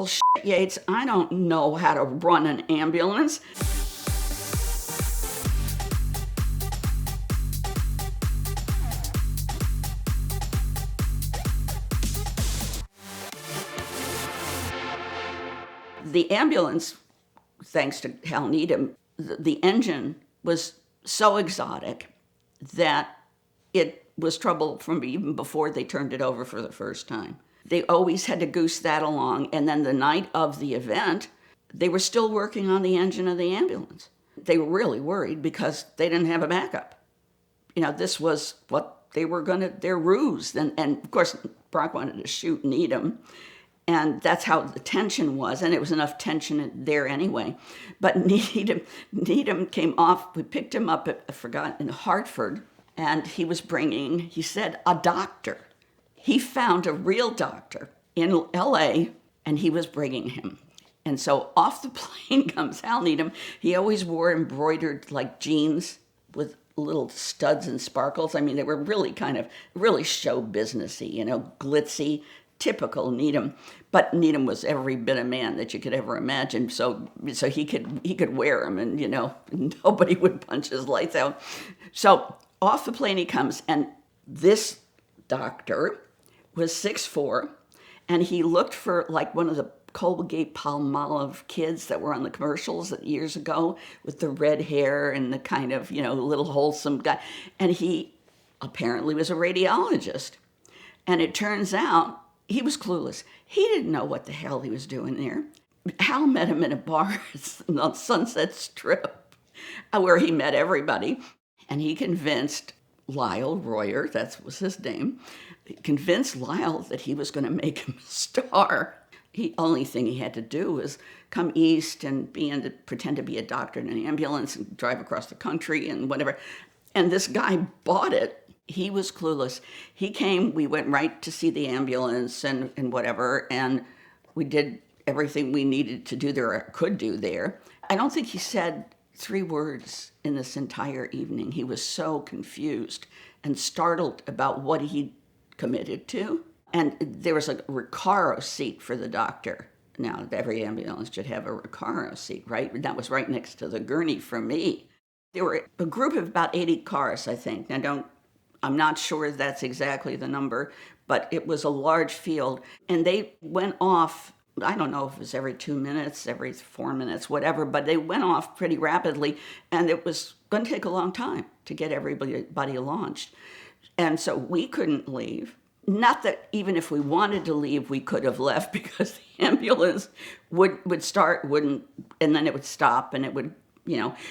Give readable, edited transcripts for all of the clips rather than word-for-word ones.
Well, Yates, I don't know how to run an ambulance. The ambulance, thanks to Hal Needham, the engine was so exotic that it was trouble from even before they turned it over for the first time. They always had to goose that along, and then the night of the event, they were still working on the engine of the ambulance. They were really worried because they didn't have a backup. You know, this was what they were their ruse. And of course, Brock wanted to shoot Needham, and that's how the tension was, and it was enough tension there anyway. But Needham came off, we picked him up in Hartford, and he said, a doctor. He found a real doctor in LA, and he was bringing him. And so off the plane comes Hal Needham. He always wore embroidered like jeans with little studs and sparkles. I mean, they were really really show businessy, glitzy, typical Needham. But Needham was every bit a man that you could ever imagine. So he could wear them, and nobody would punch his lights out. So off the plane he comes, and this doctor was 6'4", and he looked for like one of the Colgate Palmolive kids that were on the commercials years ago with the red hair and the kind of, little wholesome guy. And he apparently was a radiologist. And it turns out he was clueless. He didn't know what the hell he was doing there. Hal met him in a bar on Sunset Strip where he met everybody. And he convinced Lyle Royer, that was his name, convinced Lyle that he was going to make him a star. The only thing he had to do was come east and pretend to be a doctor in an ambulance and drive across the country and whatever. And this guy bought it. He was clueless. He came, we went right to see the ambulance and whatever, and we did everything we needed to do there, or could do there. I don't think he said 3 words in this entire evening. He was so confused and startled about what he committed to. And there was a Recaro seat for the doctor. Now, every ambulance should have a Recaro seat, right? That was right next to the gurney for me. There were a group of about 80 cars, I think. Now, I'm not sure that's exactly the number, but it was a large field. And they went off, I don't know if it was every 2 minutes, every 4 minutes, whatever, but they went off pretty rapidly, and it was going to take a long time to get everybody launched. And so we couldn't leave. Not that even if we wanted to leave, we could have left, because the ambulance would start, and then it would stop, and it would,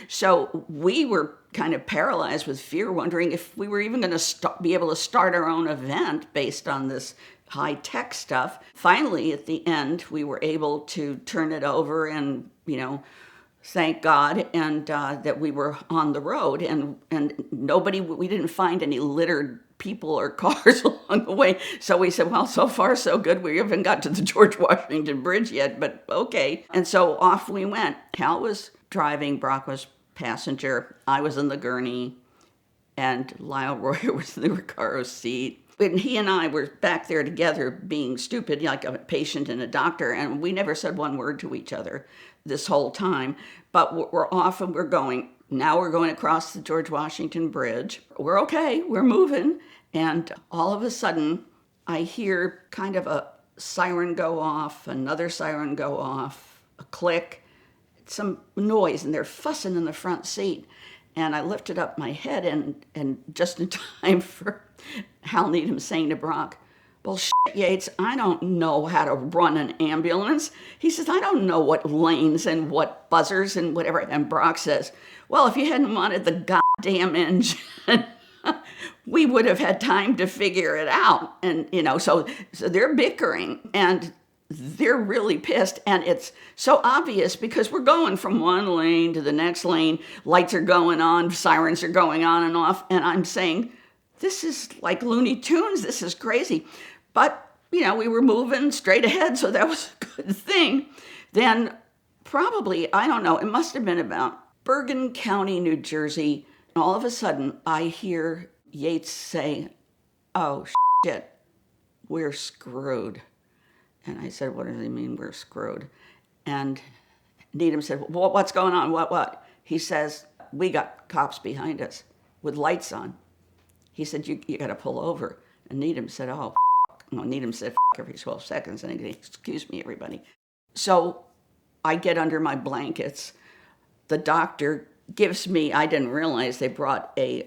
So we were kind of paralyzed with fear, wondering if we were even going to be able to start our own event based on this high-tech stuff. Finally, at the end, we were able to turn it over and, thank God, and that we were on the road, and we didn't find any littered people or cars along the way. So we said, well, so far so good. We haven't got to the George Washington Bridge yet, but okay. And so off we went. Hal was driving, Brock was passenger, I was in the gurney, and Lyle Royer was in the Recaro seat. And he and I were back there together being stupid, like a patient and a doctor, and we never said one word to each other this whole time. But we're off and we're going. Now we're going across the George Washington Bridge. We're okay, we're moving. And all of a sudden, I hear kind of a siren go off, another siren go off, a click, some noise, and they're fussing in the front seat. And I lifted up my head, and just in time for Hal Needham saying to Brock, well, Yates, I don't know how to run an ambulance. He says, I don't know what lanes and what buzzers and whatever. And Brock says, well, if you hadn't wanted the goddamn engine, we would have had time to figure it out. And, so they're bickering, and they're really pissed. And it's so obvious because we're going from one lane to the next lane. Lights are going on, sirens are going on and off. And I'm saying, this is like Looney Tunes. This is crazy. But, we were moving straight ahead, so that was a good thing. Then probably, I don't know, it must have been about Bergen County, New Jersey. And all of a sudden, I hear Yates say, oh, shit, we're screwed. And I said, what does he mean we're screwed? And Needham said, well, what's going on? What? He says, we got cops behind us with lights on. He said, you got to pull over. And Needham said, oh, no, Needham said every 12 seconds. And he said, excuse me, everybody. So I get under my blankets. The doctor gives me, I didn't realize they brought a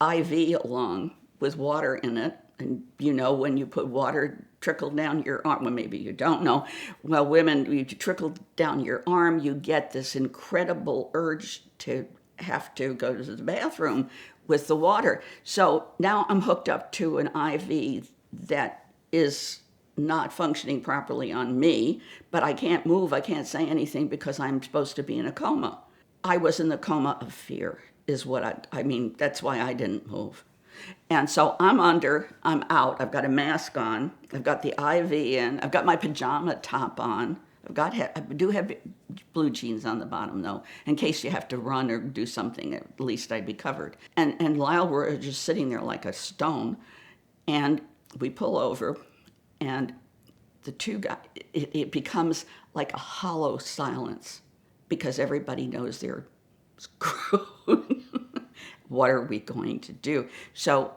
IV along with water in it. And you know, when you put water trickle down your arm, well, maybe you don't know. Well, women, you trickle down your arm, you get this incredible urge to have to go to the bathroom with the water. So now I'm hooked up to an IV that is not functioning properly on me, but I can't move, I can't say anything because I'm supposed to be in a coma. I was in the coma of fear, is what I mean, that's why I didn't move. And so I'm out, I've got a mask on, I've got the IV in, I've got my pajama top on, I do have blue jeans on the bottom though, in case you have to run or do something, at least I'd be covered. And Lyle Royer just sitting there like a stone, and we pull over, and the two guys, it becomes like a hollow silence because everybody knows they're screwed. What are we going to do? So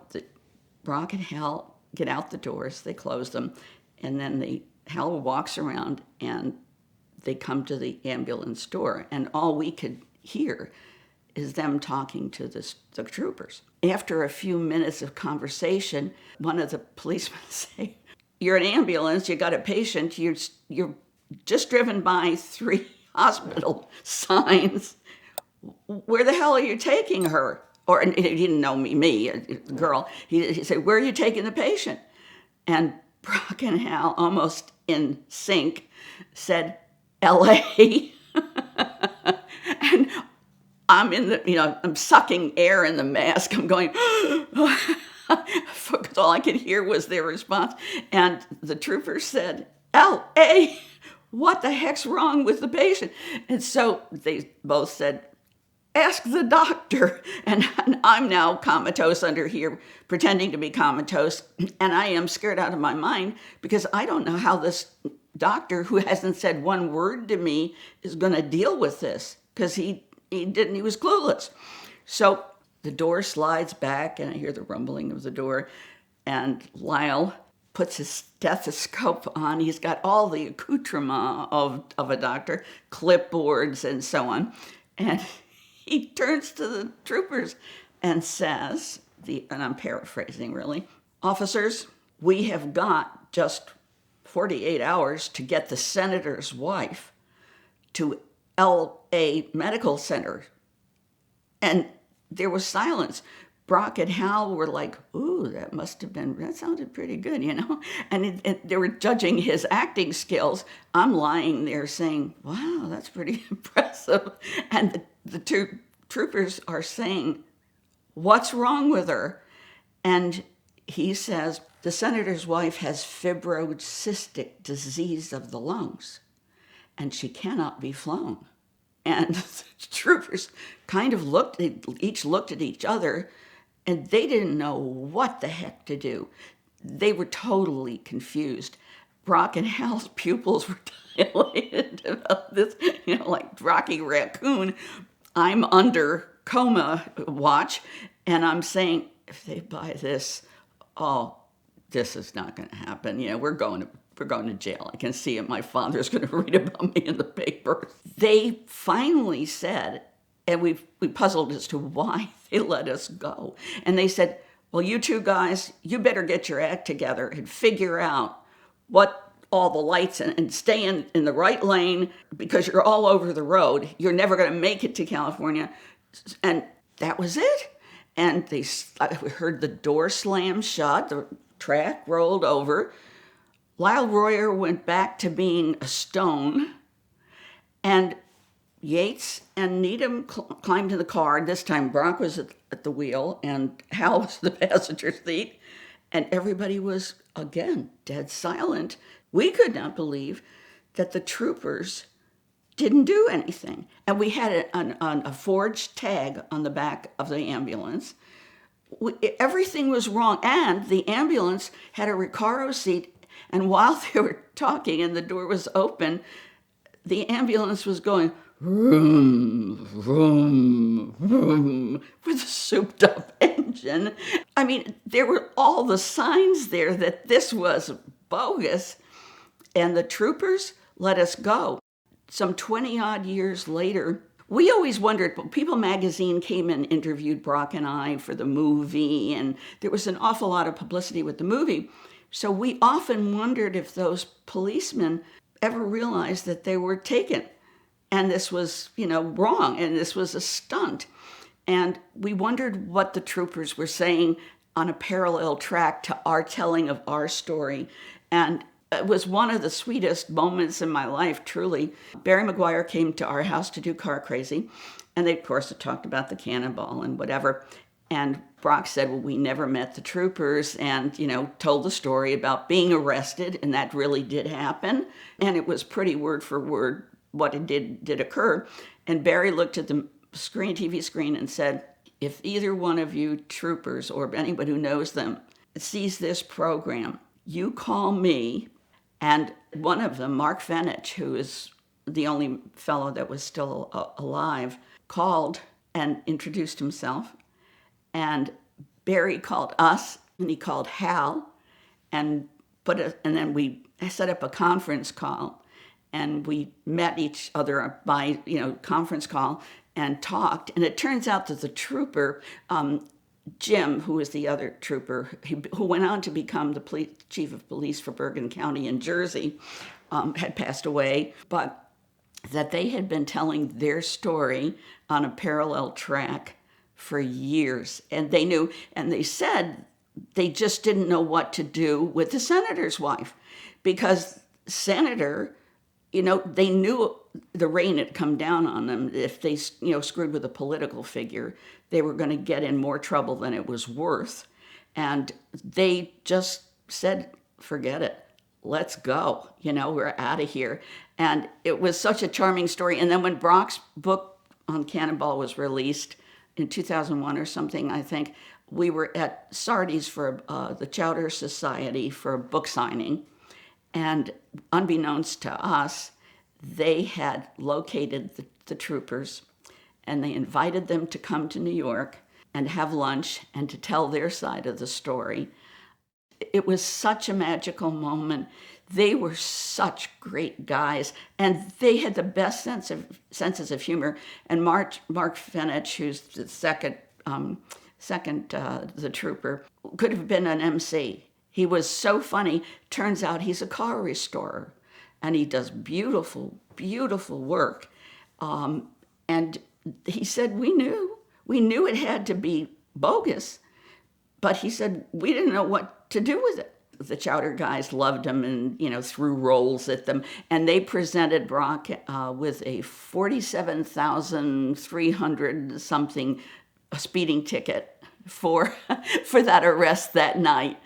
Brock and Hal get out the doors, they close them, and then Hal walks around and they come to the ambulance door, and all we could hear is them talking to the troopers. After a few minutes of conversation, one of the policemen say, you're an ambulance, you got a patient, you're just driven by 3 hospital signs. Where the hell are you taking her? Or he didn't know me, a girl. He said, where are you taking the patient? And Brock and Hal, almost in sync, said, L.A. And I'm I'm sucking air in the mask. I'm going, because all I could hear was their response. And the trooper said, L.A., what the heck's wrong with the patient? And so they both said, ask the doctor. And I'm now comatose under here, pretending to be comatose. And I am scared out of my mind because I don't know how this doctor, who hasn't said one word to me, is going to deal with this, because he was clueless. So the door slides back and I hear the rumbling of the door, and Lyle puts his stethoscope on. He's got all the accoutrement of a doctor, clipboards and so on. And he turns to the troopers and says, and I'm paraphrasing really, officers, we have got just 48 hours to get the senator's wife to L.A. Medical Center. And there was silence. Brock and Hal were like, ooh, that sounded pretty good, And they were judging his acting skills. I'm lying there saying, wow, that's pretty impressive. And the two troopers are saying, what's wrong with her? And he says, the senator's wife has fibrocystic disease of the lungs, and she cannot be flown. And the troopers kind of each looked at each other, and they didn't know what the heck to do. They were totally confused. Brock and Hal's pupils were dilated about this, like Rocky Raccoon. I'm under coma watch, and I'm saying, if they buy this, this is not going to happen. We're going to jail. I can see it. My father's going to read about me in the paper. They finally said, and we puzzled as to why they let us go. And they said, well, you two guys, you better get your act together and figure out what all the lights and stay in the right lane, because you're all over the road. You're never going to make it to California. And that was it. And we heard the door slam shut, the track rolled over. Lyle Royer went back to being a stone, and Yates and Needham climbed in the car. This time Brock was at the wheel and Hal was the passenger seat, and everybody was, again, dead silent. We could not believe that the troopers didn't do anything. And we had a forged tag on the back of the ambulance. Everything was wrong, and the ambulance had a Recaro seat, And while they were talking and the door was open, the ambulance was going vroom, vroom, vroom, with a souped up engine. I mean, there were all the signs there that this was bogus. And the troopers let us go. Some 20 odd years later, we always wondered, People magazine came and interviewed Brock and I for the movie, and there was an awful lot of publicity with the movie. So we often wondered if those policemen ever realized that they were taken. And this was, wrong, and this was a stunt. And we wondered what the troopers were saying on a parallel track to our telling of our story. And it was one of the sweetest moments in my life, truly. Barry Maguire came to our house to do Car Crazy, and they, of course, had talked about the Cannonball and whatever. And Brock said, well, we never met the troopers, and, told the story about being arrested, and that really did happen. And it was pretty word for word what it did occur. And Barry looked at the TV screen and said, if either one of you troopers or anybody who knows them sees this program, you call me. And one of them, Mark Fenich, who is the only fellow that was still alive, called and introduced himself. And Barry called us, and he called Hal, and then we set up a conference call, and we met each other by conference call and talked. And it turns out that the trooper, Jim, who was the other trooper, who went on to become the chief of police for Bergen County in Jersey, had passed away, but that they had been telling their story on a parallel track for years. And they knew, and they said they just didn't know what to do with the senator's wife, because senator, they knew the rain had come down on them. If they, screwed with a political figure, they were going to get in more trouble than it was worth. And they just said, forget it. Let's go. We're out of here. And it was such a charming story. And then when Brock's book on Cannonball was released in 2001 or something, I think, we were at Sardi's for the Chowder Society for a book signing. And unbeknownst to us, they had located the troopers, and they invited them to come to New York and have lunch and to tell their side of the story. It was such a magical moment. They were such great guys, and they had the best senses of humor. And Mark Fenich, who's the second the trooper, could have been an MC. He was so funny. Turns out he's a car restorer, and he does beautiful, beautiful work. And he said, we knew it had to be bogus, but he said, we didn't know what to do with it. The Chowder guys loved him and, threw rolls at them. And they presented Brock with a 47,300 something speeding ticket for that arrest that night.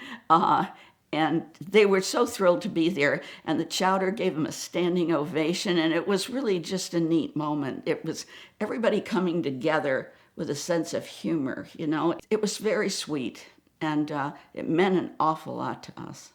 And they were so thrilled to be there. And the Chowder gave him a standing ovation. And it was really just a neat moment. It was everybody coming together with a sense of humor, It was very sweet. And it meant an awful lot to us.